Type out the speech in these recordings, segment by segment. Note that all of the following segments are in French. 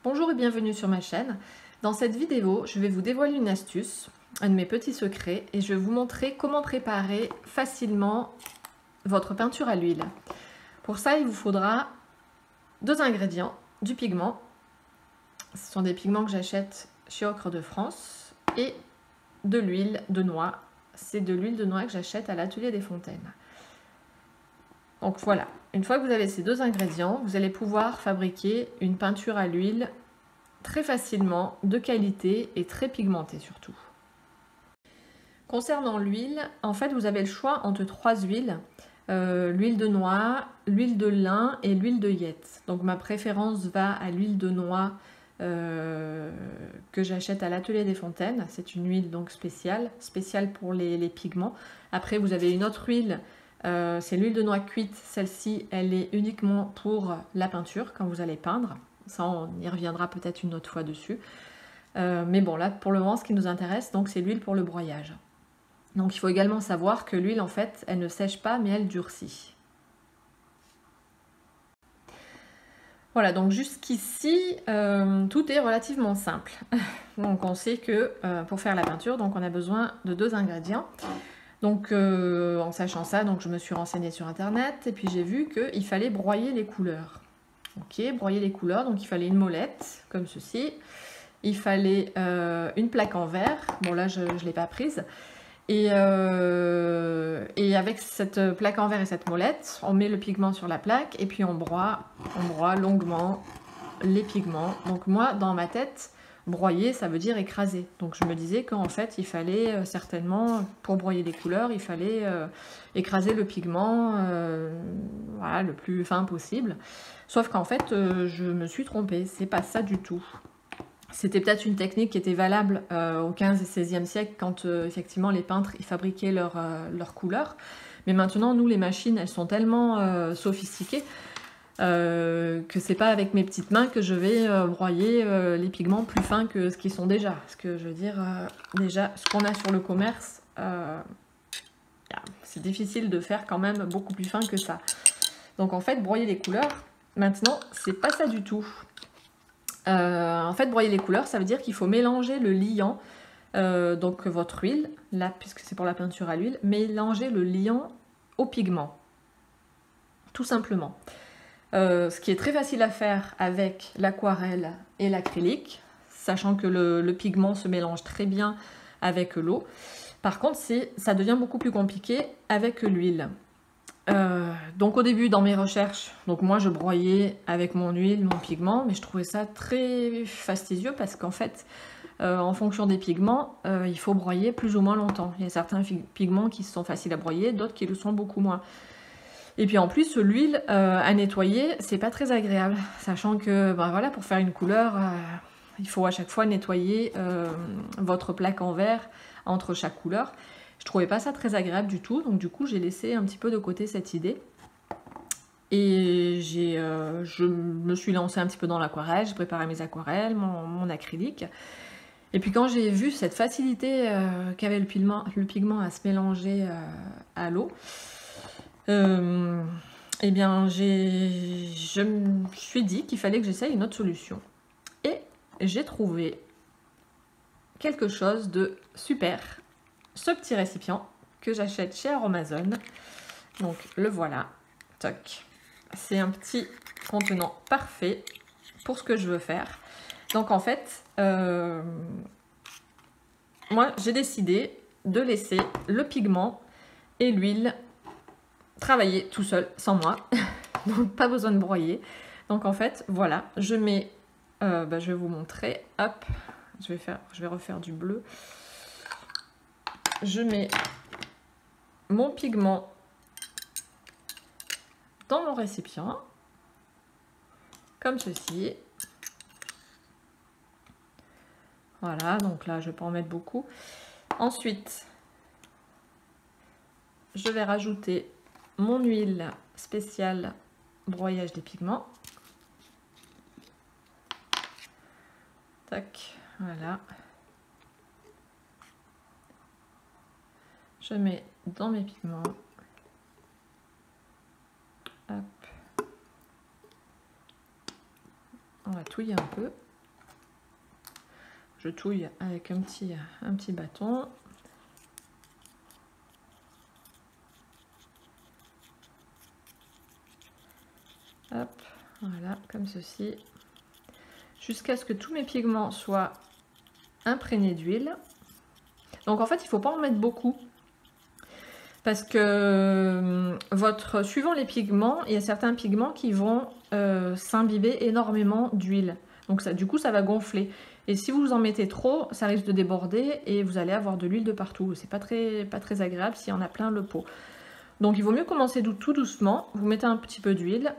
Bonjour et bienvenue sur ma chaîne. Dans cette vidéo, je vais vous dévoiler une astuce, un de mes petits secrets, et je vais vous montrer comment préparer facilement votre peinture à l'huile. Pour ça, il vous faudra deux ingrédients, du pigment, ce sont des pigments que j'achète chez Ocre de France, et de l'huile de noix, c'est de l'huile de noix que j'achète à l'Atelier des Fontaines. Donc voilà, une fois que vous avez ces deux ingrédients, vous allez pouvoir fabriquer une peinture à l'huile très facilement, de qualité et très pigmentée surtout. Concernant l'huile, en fait vous avez le choix entre trois huiles, l'huile de noix, l'huile de lin et l'huile de yette. Donc ma préférence va à l'huile de noix que j'achète à l'Atelier des Fontaines. C'est une huile donc spéciale pour les pigments. Après vous avez une autre huile, c'est l'huile de noix cuite. Celle-ci elle est uniquement pour la peinture quand vous allez peindre. Ça, on y reviendra peut-être une autre fois dessus. Mais bon, là, pour le moment, ce qui nous intéresse, donc, c'est l'huile pour le broyage. Donc, il faut également savoir que l'huile, en fait, elle ne sèche pas, mais elle durcit. Voilà, donc jusqu'ici, tout est relativement simple. Donc, on sait que pour faire la peinture, donc, on a besoin de deux ingrédients. Donc, en sachant ça, donc, je me suis renseignée sur Internet et puis j'ai vu qu'il fallait broyer les couleurs. Ok, broyer les couleurs, donc il fallait une molette, comme ceci. Il fallait une plaque en verre, bon là je ne l'ai pas prise. Et avec cette plaque en verre et cette molette, on met le pigment sur la plaque et puis on broie longuement les pigments. Donc moi, dans ma tête, broyer, ça veut dire écraser. Donc je me disais qu'en fait, il fallait certainement, pour broyer les couleurs, il fallait écraser le pigment voilà, le plus fin possible. Sauf qu'en fait, je me suis trompée, c'est pas ça du tout. C'était peut-être une technique qui était valable au 15 et 16e siècle quand effectivement les peintres ils fabriquaient leurs couleurs. Mais maintenant, nous, les machines, elles sont tellement sophistiquées que c'est pas avec mes petites mains que je vais broyer les pigments plus fins que ce qu'ils sont déjà. Parce que je veux dire, déjà, ce qu'on a sur le commerce, c'est difficile de faire quand même beaucoup plus fin que ça. Donc en fait, broyer les couleurs, maintenant, c'est pas ça du tout. En fait, broyer les couleurs, ça veut dire qu'il faut mélanger le liant, donc votre huile, là, puisque c'est pour la peinture à l'huile, mélanger le liant au pigment, tout simplement. Ce qui est très facile à faire avec l'aquarelle et l'acrylique, sachant que le pigment se mélange très bien avec l'eau. Par contre, ça devient beaucoup plus compliqué avec l'huile. Donc au début dans mes recherches, donc moi je broyais avec mon huile, mon pigment, mais je trouvais ça très fastidieux parce qu'en fait, en fonction des pigments, il faut broyer plus ou moins longtemps. Il y a certains pigments qui sont faciles à broyer, d'autres qui le sont beaucoup moins. Et puis en plus, l'huile à nettoyer, c'est pas très agréable, sachant que ben voilà, pour faire une couleur, il faut à chaque fois nettoyer votre plaque en verre entre chaque couleur. Je trouvais pas ça très agréable du tout, donc du coup j'ai laissé un petit peu de côté cette idée. Et je me suis lancée un petit peu dans l'aquarelle, j'ai préparé mes aquarelles, mon acrylique. Et puis quand j'ai vu cette facilité qu'avait le pigment à se mélanger à l'eau, eh bien je me suis dit qu'il fallait que j'essaye une autre solution. Et j'ai trouvé quelque chose de super. Ce petit récipient que j'achète chez Aromazone. Donc le voilà. Toc. C'est un petit contenant parfait pour ce que je veux faire. Donc en fait, moi j'ai décidé de laisser le pigment et l'huile travailler tout seul, sans moi. Donc pas besoin de broyer. Donc en fait, voilà, je mets, je vais vous montrer, hop, je vais refaire du bleu. Je mets mon pigment dans mon récipient, comme ceci. Voilà, donc là, je ne vais pas en mettre beaucoup. Ensuite, je vais rajouter mon huile spéciale broyage des pigments. Tac, voilà. Je mets dans mes pigments. Hop. On va touiller un peu. je touille avec un petit bâton. Hop, voilà, comme ceci. Jusqu'à ce que tous mes pigments soient imprégnés d'huile. Donc en fait, il ne faut pas en mettre beaucoup. Parce que suivant les pigments, il y a certains pigments qui vont s'imbiber énormément d'huile. Donc ça, du coup, ça va gonfler. Et si vous en mettez trop, ça risque de déborder et vous allez avoir de l'huile de partout. C'est pas très agréable s'il y en a plein le pot. Donc il vaut mieux commencer tout doucement. Vous mettez un petit peu d'huile.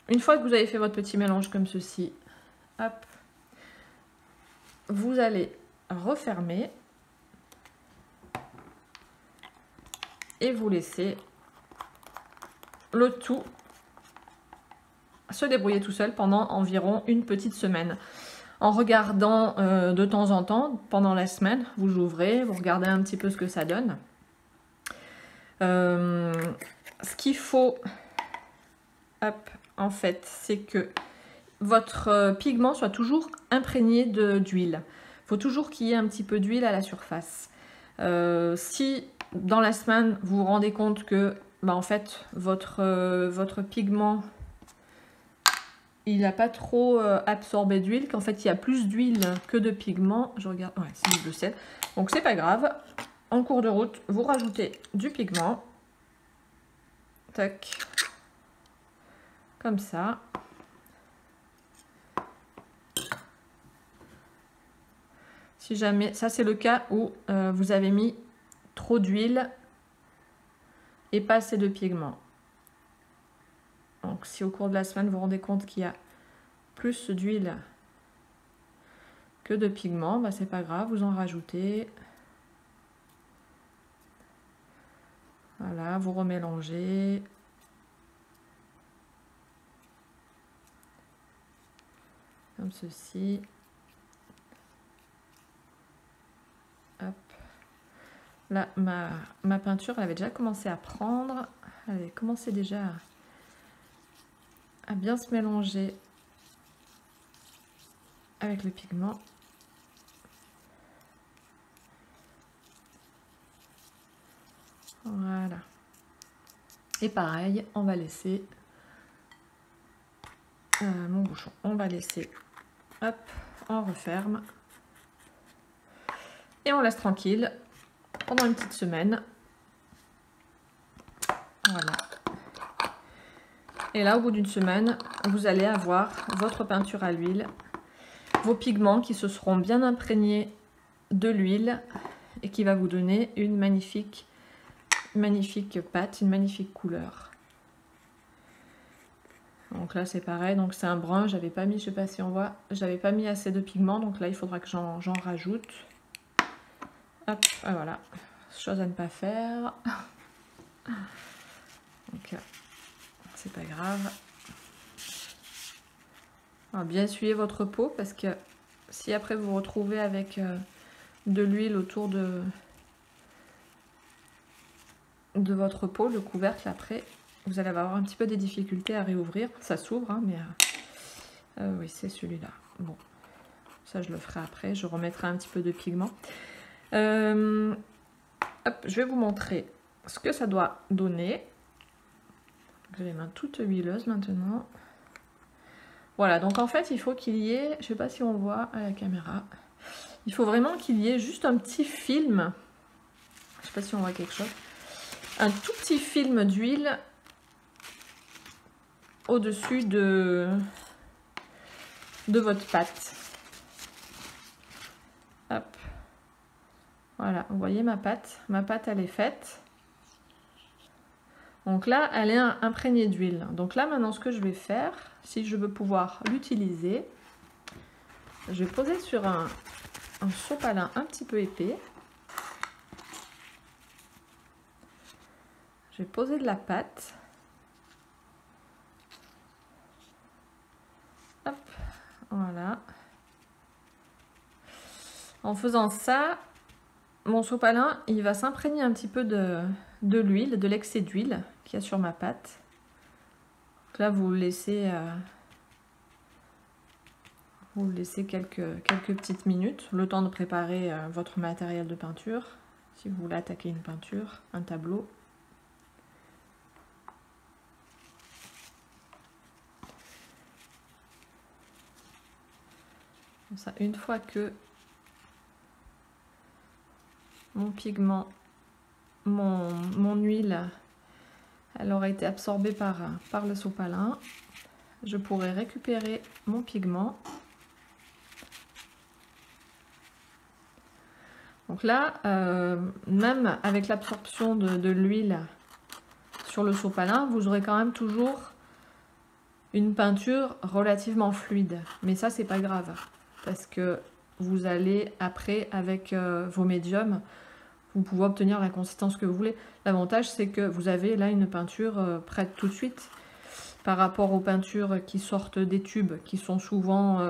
Une fois que vous avez fait votre petit mélange comme ceci, hop, vous allez refermer et vous laissez le tout se débrouiller tout seul pendant environ une petite semaine. En regardant de temps en temps, pendant la semaine, vous ouvrez, vous regardez un petit peu ce que ça donne. Ce qu'il faut, hop, en fait, c'est que votre pigment soit toujours imprégné d'huile. Il faut toujours qu'il y ait un petit peu d'huile à la surface. Si dans la semaine, vous vous rendez compte que en fait, votre pigment il n'a pas trop absorbé d'huile, qu'en fait il y a plus d'huile que de pigment. Je regarde, ouais, c'est du bleu sel. Donc c'est pas grave. En cours de route, vous rajoutez du pigment. Tac. Comme ça. Si jamais, ça c'est le cas où vous avez mis trop d'huile et pas assez de pigment. Donc si au cours de la semaine vous vous rendez compte qu'il y a plus d'huile que de pigment, c'est pas grave, vous en rajoutez. Voilà, vous remélangez. Comme ceci. Hop. Là, ma peinture, elle avait déjà commencé à prendre. Elle avait commencé déjà à bien se mélanger avec le pigment. Voilà. Et pareil, on va laisser mon bouchon. On va laisser, hop, on referme. Et on laisse tranquille pendant une petite semaine. Voilà. Et là, au bout d'une semaine, vous allez avoir votre peinture à l'huile, vos pigments qui se seront bien imprégnés de l'huile et qui va vous donner une magnifique pâte, une magnifique couleur. Donc là, c'est pareil. Donc c'est un brun. J'avais pas mis, je sais pas si on voit, j'avais pas mis assez de pigment. Donc là, il faudra que j'en rajoute. Hop, voilà. Chose à ne pas faire. Donc c'est pas grave. Alors, bien essuyer votre peau parce que si après vous vous retrouvez avec de l'huile autour de votre peau, le couvercle après, vous allez avoir un petit peu des difficultés à réouvrir. Ça s'ouvre, hein, mais oui, c'est celui-là. Bon, ça je le ferai après. Je remettrai un petit peu de pigment. Hop, je vais vous montrer ce que ça doit donner. J'ai les mains toutes huileuses maintenant. Voilà, donc en fait, il faut qu'il y ait, je sais pas si on voit à la caméra, il faut vraiment qu'il y ait juste un petit film, je sais pas si on voit quelque chose, un tout petit film d'huile au-dessus de votre pâte. Hop. Voilà, vous voyez ma pâte elle est faite. Donc là, elle est imprégnée d'huile. Donc là, maintenant, ce que je vais faire, si je veux pouvoir l'utiliser, je vais poser sur un sopalin un petit peu épais. Je vais poser de la pâte. Hop, voilà. En faisant ça, mon sopalin, il va s'imprégner un petit peu de l'huile, de l'excès d'huile qu'il y a sur ma pâte. Donc là, vous Vous le laissez quelques petites minutes, le temps de préparer votre matériel de peinture. Si vous voulez attaquer une peinture, un tableau. Ça, une fois que mon pigment, mon huile, elle aura été absorbée par le sopalin, je pourrai récupérer mon pigment. Donc là, même avec l'absorption de l'huile sur le sopalin, vous aurez quand même toujours une peinture relativement fluide. Mais ça, c'est pas grave, parce que vous allez après, avec vos médiums, vous pouvez obtenir la consistance que vous voulez. L'avantage, c'est que vous avez là une peinture prête tout de suite, par rapport aux peintures qui sortent des tubes, qui sont souvent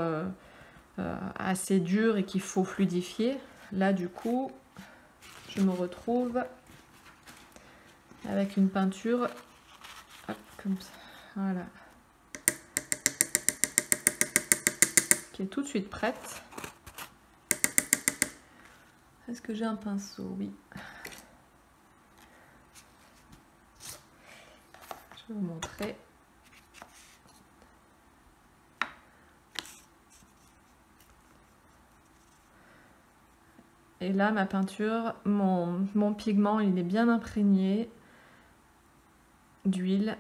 assez dures et qu'il faut fluidifier. Là, du coup, je me retrouve avec une peinture, hop, comme ça, voilà, qui est tout de suite prête. Est-ce que j'ai un pinceau? Oui. Je vais vous montrer. Et là, ma peinture, mon pigment, il est bien imprégné d'huile.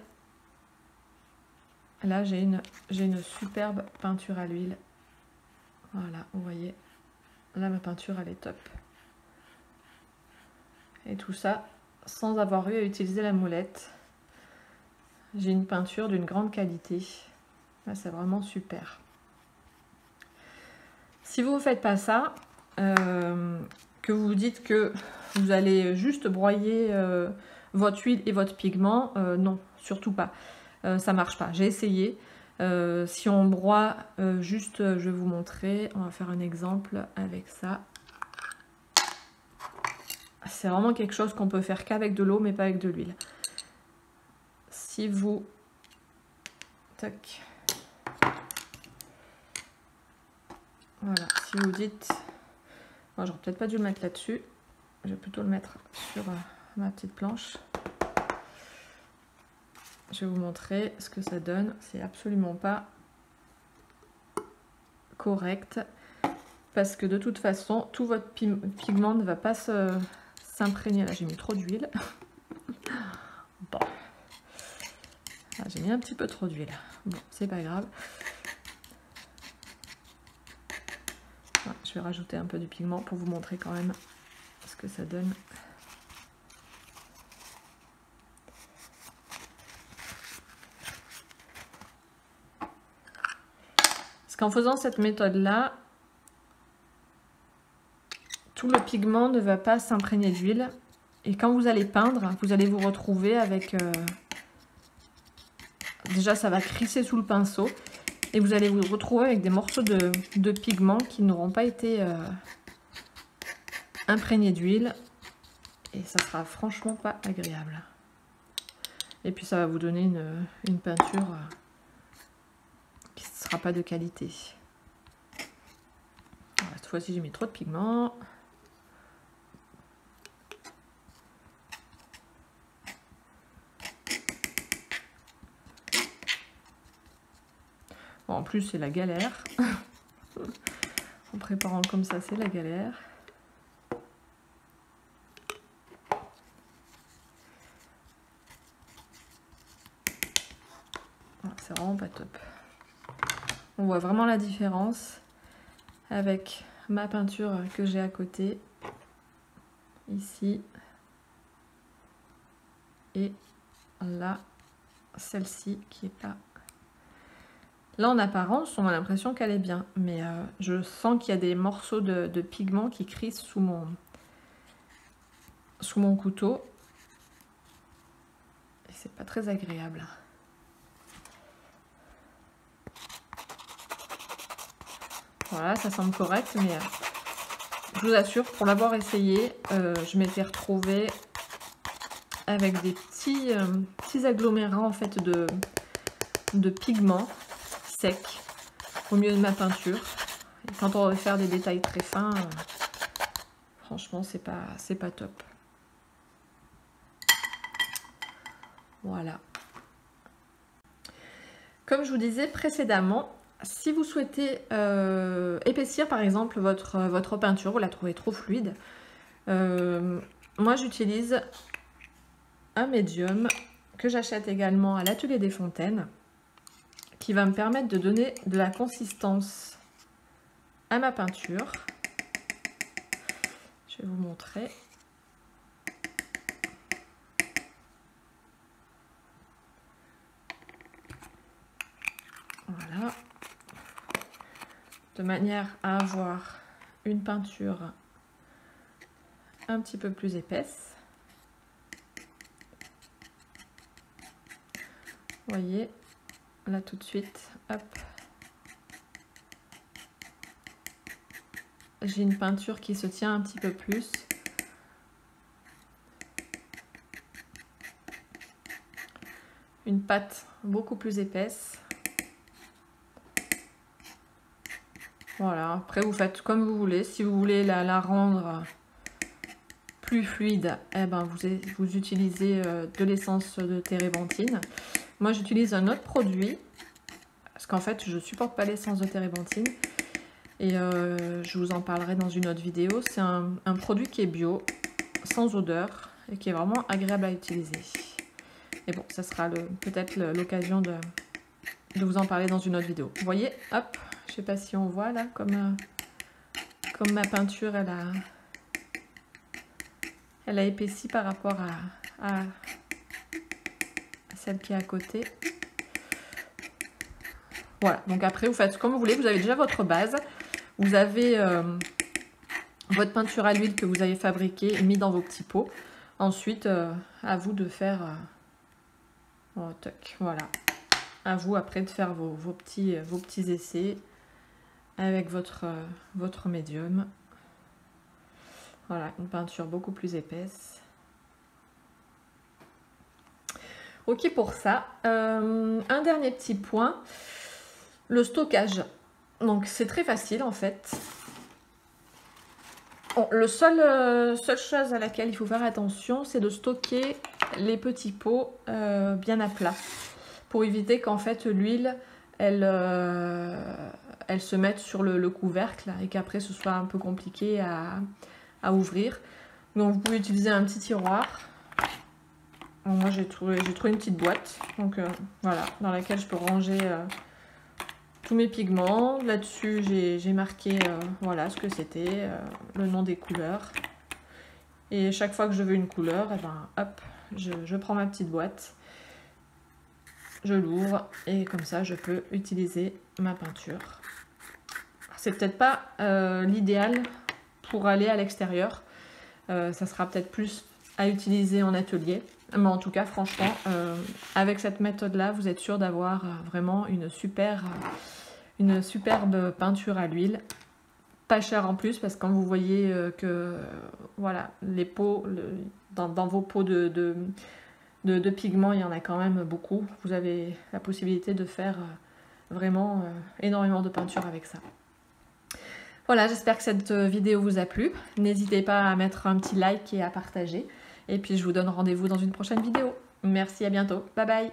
Là, j'ai une superbe peinture à l'huile. Voilà, vous voyez. Là, ma peinture, elle est top. Et tout ça, sans avoir eu à utiliser la moulette. J'ai une peinture d'une grande qualité. Là, c'est vraiment super. Si vous ne faites pas ça, que vous vous dites que vous allez juste broyer votre huile et votre pigment, non, surtout pas. Ça marche pas. J'ai essayé. Si on broie juste, je vais vous montrer. On va faire un exemple avec ça. C'est vraiment quelque chose qu'on peut faire qu'avec de l'eau, mais pas avec de l'huile. Si vous... Tac. Voilà, si vous dites... Moi, j'aurais peut-être pas dû le mettre là-dessus. Je vais plutôt le mettre sur ma petite planche. Je vais vous montrer ce que ça donne. C'est absolument pas correct. Parce que de toute façon, tout votre pigment ne va pas s'imprégner. Là, j'ai mis trop d'huile. Bon. Ah, j'ai mis un petit peu trop d'huile. Bon, c'est pas grave. Je vais rajouter un peu du pigment pour vous montrer quand même ce que ça donne. Parce qu'en faisant cette méthode-là, tout le pigment ne va pas s'imprégner d'huile. Et quand vous allez peindre, vous allez vous retrouver avec... Déjà, ça va crisser sous le pinceau. Et vous allez vous retrouver avec des morceaux de pigment qui n'auront pas été imprégnés d'huile. Et ça sera franchement pas agréable. Et puis ça va vous donner une peinture qui ne sera pas de qualité. Voilà, cette fois-ci j'ai mis trop de pigment. Bon, en plus c'est la galère. En préparant comme ça, c'est la galère. C'est vraiment pas top. On voit vraiment la différence avec ma peinture que j'ai à côté, ici, et là, celle-ci qui est pas... Là, en apparence, on a l'impression qu'elle est bien, mais je sens qu'il y a des morceaux de pigment qui crissent sous mon couteau. Et c'est pas très agréable. Voilà, ça semble correct, mais je vous assure, pour l'avoir essayé, je m'étais retrouvée avec des petits agglomérats en fait de pigments secs au milieu de ma peinture. Quand on veut faire des détails très fins, franchement, c'est pas top. Voilà. Comme je vous disais précédemment, si vous souhaitez épaissir par exemple votre peinture, vous la trouvez trop fluide, moi j'utilise un médium que j'achète également à l'atelier des Fontaines, qui va me permettre de donner de la consistance à ma peinture. Je vais vous montrer. Voilà. De manière à avoir une peinture un petit peu plus épaisse. Vous voyez, là tout de suite, hop. J'ai une peinture qui se tient un petit peu plus. Une pâte beaucoup plus épaisse. Voilà, après vous faites comme vous voulez. Si vous voulez la rendre plus fluide, eh ben vous utilisez de l'essence de térébenthine. Moi j'utilise un autre produit, parce qu'en fait je ne supporte pas l'essence de térébenthine. Et je vous en parlerai dans une autre vidéo. C'est un produit qui est bio, sans odeur, et qui est vraiment agréable à utiliser. Et bon, ça sera peut-être l'occasion de vous en parler dans une autre vidéo. Vous voyez, hop, je sais pas si on voit là, comme ma peinture, elle a épaissi par rapport à celle qui est à côté. Voilà, donc après vous faites comme vous voulez, vous avez déjà votre base, vous avez votre peinture à l'huile que vous avez fabriquée et mis dans vos petits pots. Ensuite, à vous de faire, oh, toc, voilà, à vous après de faire vos petits essais avec votre médium. Voilà, une peinture beaucoup plus épaisse. Ok pour ça. Un dernier petit point, le stockage. Donc c'est très facile en fait. Bon, seule chose à laquelle il faut faire attention, c'est de stocker les petits pots bien à plat, pour éviter qu'en fait l'huile elle se mette sur le couvercle et qu'après ce soit un peu compliqué à ouvrir. Donc vous pouvez utiliser un petit tiroir. Bon, moi j'ai trouvé une petite boîte, donc voilà, dans laquelle je peux ranger tous mes pigments. Là-dessus j'ai marqué voilà ce que c'était, le nom des couleurs. Et chaque fois que je veux une couleur, et ben hop, je prends ma petite boîte, je l'ouvre et comme ça je peux utiliser ma peinture. C'est peut-être pas l'idéal pour aller à l'extérieur, ça sera peut-être plus à utiliser en atelier, mais en tout cas franchement avec cette méthode là vous êtes sûr d'avoir vraiment une superbe peinture à l'huile, pas cher en plus, parce que quand vous voyez que voilà, les pots dans vos pots de pigments, il y en a quand même beaucoup. Vous avez la possibilité de faire vraiment énormément de peinture avec ça. Voilà, j'espère que cette vidéo vous a plu. N'hésitez pas à mettre un petit like et à partager. Et puis je vous donne rendez-vous dans une prochaine vidéo. Merci, à bientôt. Bye bye.